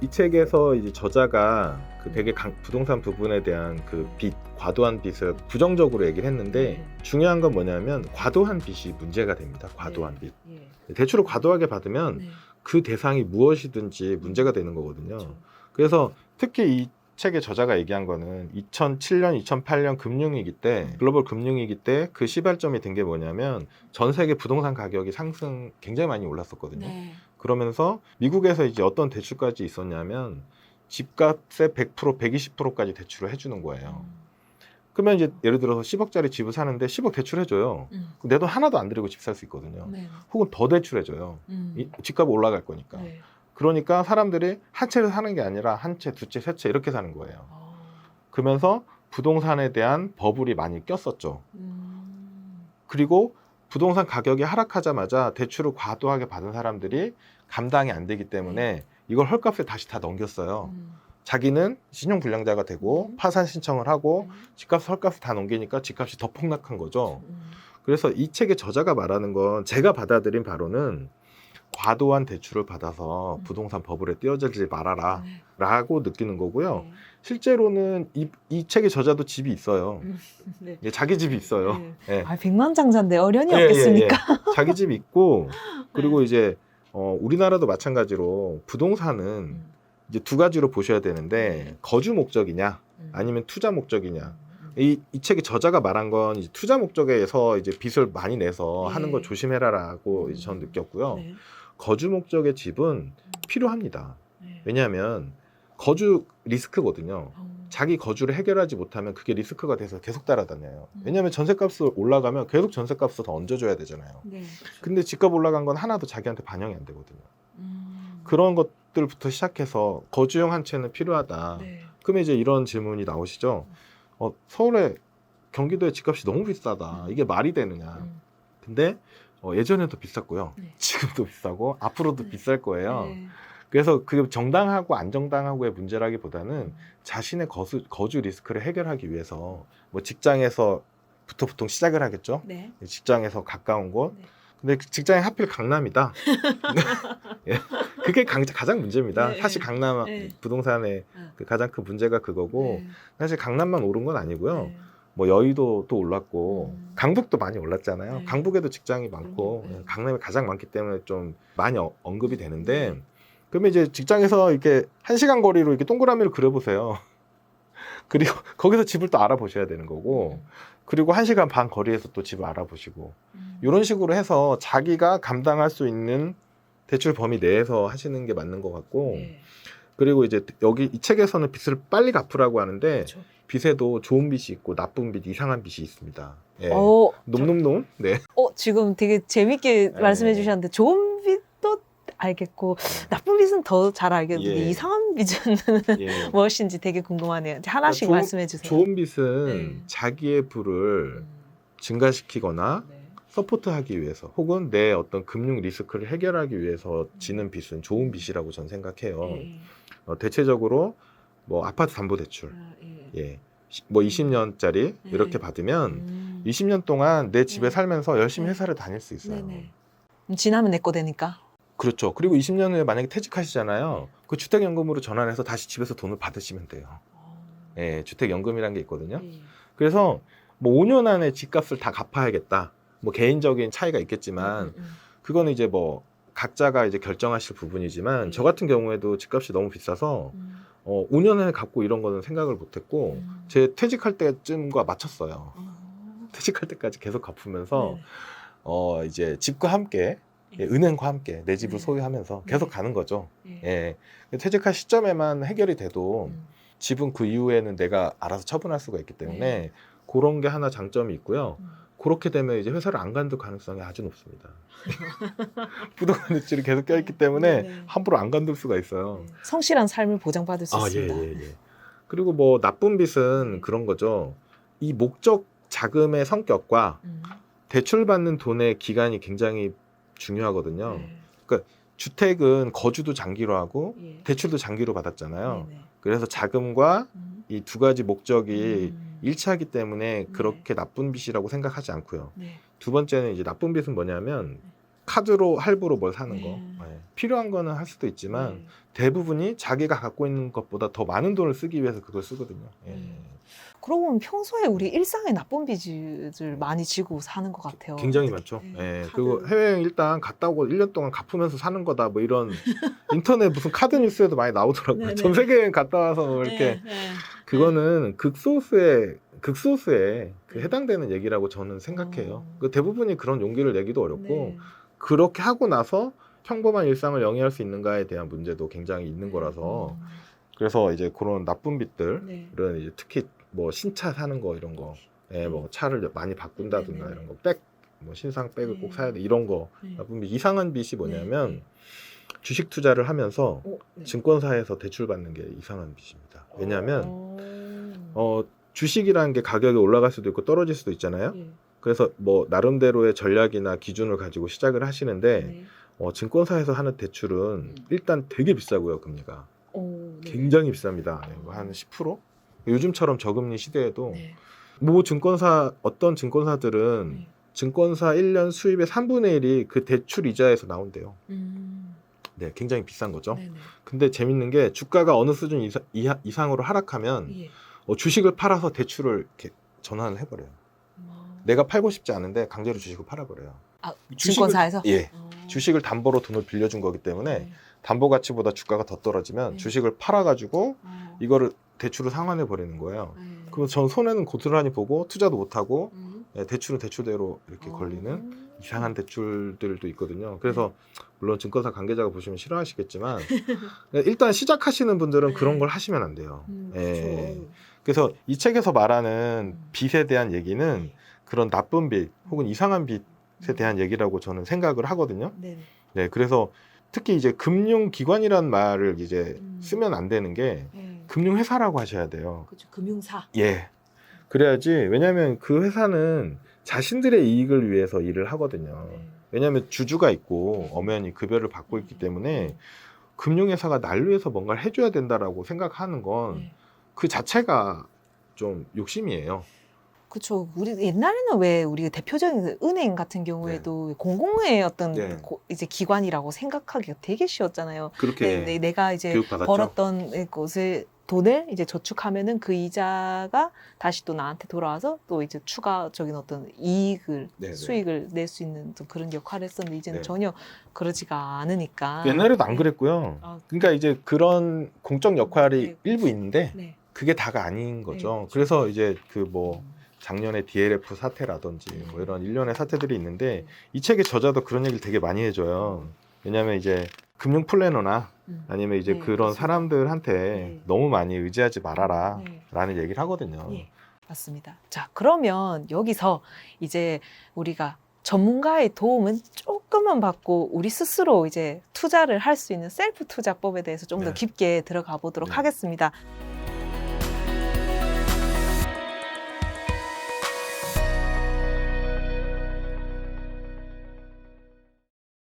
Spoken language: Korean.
이 책에서 이제 저자가 그 되게 부동산 부분에 대한 그 빚, 과도한 빚을 부정적으로 얘기를 했는데 중요한 건 뭐냐면 과도한 빚이 문제가 됩니다. 과도한 빚. 대출을 과도하게 받으면 그 대상이 무엇이든지 문제가 되는 거거든요. 그렇죠. 그래서 특히 이 책의 저자가 얘기한 거는 2007년, 2008년 금융위기 때, 글로벌 금융위기 때 그 시발점이 된 게 뭐냐면 전 세계 부동산 가격이 상승 굉장히 많이 올랐었거든요. 그러면서 미국에서 이제 어떤 대출까지 있었냐면 집값의 100%, 120%까지 대출을 해주는 거예요. 그러면 이제 예를 들어서 10억짜리 집을 사는데 10억 대출해줘요. 내 돈 하나도 안 들이고 집 살 수 있거든요. 혹은 더 대출해줘요. 집값 올라갈 거니까. 그러니까 사람들이 한 채를 사는 게 아니라 한 채, 두 채, 세 채 이렇게 사는 거예요. 그러면서 부동산에 대한 버블이 많이 꼈었죠. 그리고 부동산 가격이 하락하자마자 대출을 과도하게 받은 사람들이 감당이 안 되기 때문에 이걸 헐값에 다시 다 넘겼어요. 자기는 신용불량자가 되고 파산 신청을 하고 집값 헐값을 다 넘기니까 집값이 더 폭락한 거죠. 그래서 이 책의 저자가 말하는 건 제가 받아들인 바로는 과도한 대출을 받아서 부동산 버블에 뛰어들지 말아라 라고 느끼는 거고요. 실제로는 이 책의 저자도 집이 있어요. 예, 자기 집이 있어요. 예. 백만장자인데 어련히 예, 없겠습니까? 자기 집이 있고 그리고 이제 우리나라도 마찬가지로 부동산은 이제 두 가지로 보셔야 되는데 거주 목적이냐 아니면 투자 목적이냐. 이 책의 저자가 말한 건 이제 투자 목적에서 이제 빚을 많이 내서 하는 거 조심해라라고 이제 전 느꼈고요. 거주 목적의 집은 필요합니다. 왜냐하면 거주 리스크거든요. 자기 거주를 해결하지 못하면 그게 리스크가 돼서 계속 따라다녀요. 왜냐하면 전셋값이 올라가면 계속 전셋값을 더 얹어줘야 되잖아요. 근데 집값 올라간 건 하나도 자기한테 반영이 안 되거든요. 그런 것들부터 시작해서 거주용 한 채는 필요하다. 그러면 이제 이런 질문이 나오시죠. 서울에 경기도에 집값이 너무 비싸다. 이게 말이 되느냐. 근데 예전에도 비쌌고요. 지금도 비싸고 앞으로도 비쌀 거예요. 그래서 그게 정당하고 안 정당하고의 문제라기보다는 자신의 거주 리스크를 해결하기 위해서 뭐 직장에서부터 보통 시작을 하겠죠. 직장에서 가까운 곳. 근데 직장이 하필 강남이다. 예. 그게 가장 문제입니다. 사실 강남 부동산의 그 가장 큰 문제가 그거고 사실 강남만 오른 건 아니고요. 뭐 여의도도 올랐고 강북도 많이 올랐잖아요. 강북에도 직장이 많고 강남이 가장 많기 때문에 좀 많이 언급이 되는데 그러면 이제 직장에서 이렇게 1시간 거리로 이렇게 동그라미를 그려보세요. 그리고 거기서 집을 또 알아보셔야 되는 거고 그리고 1시간 반 거리에서 또 집을 알아보시고 이런 식으로 해서 자기가 감당할 수 있는 대출 범위 내에서 하시는 게 맞는 것 같고 그리고 이제 여기 이 책에서는 빚을 빨리 갚으라고 하는데 빚에도 좋은 빚이 있고 나쁜 빚, 이상한 빚이 있습니다. 예. 놈. 네. 지금 되게 재밌게 말씀해 주셨는데 좋은 빚도 알겠고 나쁜 빚은 더 잘 알겠는데 이상한 빚은 무엇인지 되게 궁금하네요. 하나씩 말씀해 주세요. 좋은 빚은 자기의 부를 증가시키거나 서포트하기 위해서 혹은 내 어떤 금융 리스크를 해결하기 위해서 지는 빚은 좋은 빚이라고 전 생각해요. 대체적으로 뭐 아파트 담보대출, 뭐 20년짜리 이렇게 받으면 20년 동안 내 집에 살면서 열심히 회사를 다닐 수 있어요. 지나면 내 거 되니까. 그렇죠. 그리고 20년 후에 만약에 퇴직하시잖아요. 그 주택연금으로 전환해서 다시 집에서 돈을 받으시면 돼요. 주택연금이라는 게 있거든요. 그래서 뭐 5년 안에 집값을 다 갚아야겠다. 뭐 개인적인 차이가 있겠지만 그거는 이제 뭐 각자가 이제 결정하실 부분이지만 저 같은 경우에도 집값이 너무 비싸서 5년 안에 갚고 이런 거는 생각을 못했고 제 퇴직할 때쯤과 맞췄어요. 퇴직할 때까지 계속 갚으면서 이제 집과 함께 은행과 함께 내 집을 소유하면서 계속 가는 거죠. 퇴직할 시점에만 해결이 돼도 집은 그 이후에는 내가 알아서 처분할 수가 있기 때문에 그런 게 하나 장점이 있고요. 그렇게 되면 이제 회사를 안 간둘 가능성이 아주 높습니다. 부동산 대출이 계속 껴있기 때문에 함부로 안 간둘 수가 있어요. 성실한 삶을 보장받을 수 있습니다. 그리고 뭐 나쁜 빚은 그런 거죠. 이 목적 자금의 성격과 대출받는 돈의 기간이 굉장히 중요하거든요. 그러니까 주택은 거주도 장기로 하고 대출도 장기로 받았잖아요. 그래서 자금과 이 두 가지 목적이 일치하기 때문에 그렇게 나쁜 빚이라고 생각하지 않고요. 두 번째는 이제 나쁜 빚은 뭐냐면 카드로 할부로 뭘 사는 거. 네. 예. 필요한 거는 할 수도 있지만 네. 대부분이 자기가 갖고 있는 것보다 더 많은 돈을 쓰기 위해서 그걸 쓰거든요. 예. 그러고 보면 평소에 우리 일상에 나쁜 빚을 많이 지고 사는 것 같아요. 굉장히 많죠. 네. 예. 카드. 그리고 해외여행 일단 갔다 오고 1년 동안 갚으면서 사는 거다 뭐 이런 인터넷 무슨 카드 뉴스에도 많이 나오더라고요. 네네. 전 세계 여행 갔다 와서 뭐 이렇게 네. 그거는 극소수의 그 해당되는 얘기라고 저는 생각해요. 그 대부분이 그런 용기를 내기도 어렵고 네. 그렇게 하고 나서 평범한 일상을 영위할 수 있는가에 대한 문제도 굉장히 있는 거라서 그래서 이제 그런 나쁜 빚들은 네. 이제 특히 뭐 신차 사는 거 이런 거, 뭐 차를 많이 바꾼다든가 네네네. 이런 거, 뭐 신상 백을 꼭 네. 사야 돼 이런 거 네. 나쁜 빚. 이상한 빚이 뭐냐면 네. 주식 투자를 하면서 네. 증권사에서 대출 받는 게 이상한 빚입니다. 왜냐하면 주식이라는 게 가격이 올라갈 수도 있고 떨어질 수도 있잖아요. 네. 그래서 뭐 나름대로의 전략이나 기준을 가지고 시작을 하시는데 네. 증권사에서 하는 대출은 일단 되게 비싸고요, 금리가. 네. 굉장히 비쌉니다. 네, 한 10%? 요즘처럼 저금리 시대에도 네. 뭐 어떤 증권사들은 네. 증권사 1년 수입의 3분의 1이 그 대출 이자에서 나온대요. 네, 굉장히 비싼 거죠. 네네. 근데 재밌는 게 주가가 어느 수준 이상으로 하락하면 예. 주식을 팔아서 대출을 이렇게 전환을 해버려요. 내가 팔고 싶지 않은데 강제로 주식을 팔아버려요. 아, 주식을- 증권사에서? 예. 주식을 담보로 돈을 빌려준 거기 때문에 네. 담보 가치보다 주가가 더 떨어지면 네. 주식을 팔아가지고 이거를 대출을 상환해 버리는 거예요. 그럼 전 손해는 고스란히 보고 투자도 못하고 대출은 대출대로 이렇게 걸리는 이상한 대출들도 있거든요. 그래서 물론 증권사 관계자가 보시면 싫어하시겠지만 일단 시작하시는 분들은 네. 그런 걸 하시면 안 돼요. 예. 그렇죠. 그래서 이 책에서 말하는 빚에 대한 얘기는 그런 나쁜 빚 혹은 이상한 빚에 대한 얘기라고 저는 생각을 하거든요. 네. 네, 그래서 특히 이제 금융기관이라는 말을 이제 쓰면 안 되는 게 금융회사라고 하셔야 돼요. 그렇죠. 금융사. 예. 그래야지, 왜냐하면 그 회사는 자신들의 이익을 위해서 일을 하거든요. 왜냐하면 주주가 있고 엄연히 급여를 받고 있기 때문에 금융회사가 날 위해서 뭔가를 해줘야 된다라고 생각하는 건 그 자체가 좀 욕심이에요. 그렇죠. 우리 옛날에는 왜 우리 대표적인 은행 같은 경우에도 공공의 어떤 네. 이제 기관이라고 생각하기가 되게 쉬웠잖아요. 그렇게 내가 이제 교육받았죠. 벌었던 것을 돈을 이제 저축하면은 그 이자가 다시 또 나한테 돌아와서 또 이제 추가적인 어떤 이익을 네네. 수익을 낼 수 있는 또 그런 역할을 했었는데 이제는 네. 전혀 그러지가 않으니까. 옛날에도 안 그랬고요. 아, 그러니까 이제 그런 공적 역할이 네. 일부 있는데 네. 그게 다가 아닌 거죠. 그렇죠. 그래서 이제 그 뭐 작년에 DLF 사태라든지 뭐 이런 일련의 사태들이 있는데 이 책의 저자도 그런 얘기를 되게 많이 해줘요. 왜냐하면 이제 금융 플래너나 아니면 이제 네, 그런 그렇습니다. 사람들한테 네. 너무 많이 의지하지 말아라 네. 라는 얘기를 하거든요. 예, 맞습니다. 자, 그러면 여기서 이제 우리가 전문가의 도움은 조금만 받고 우리 스스로 이제 투자를 할 수 있는 셀프 투자법에 대해서 좀 더 네. 깊게 들어가 보도록 네. 하겠습니다.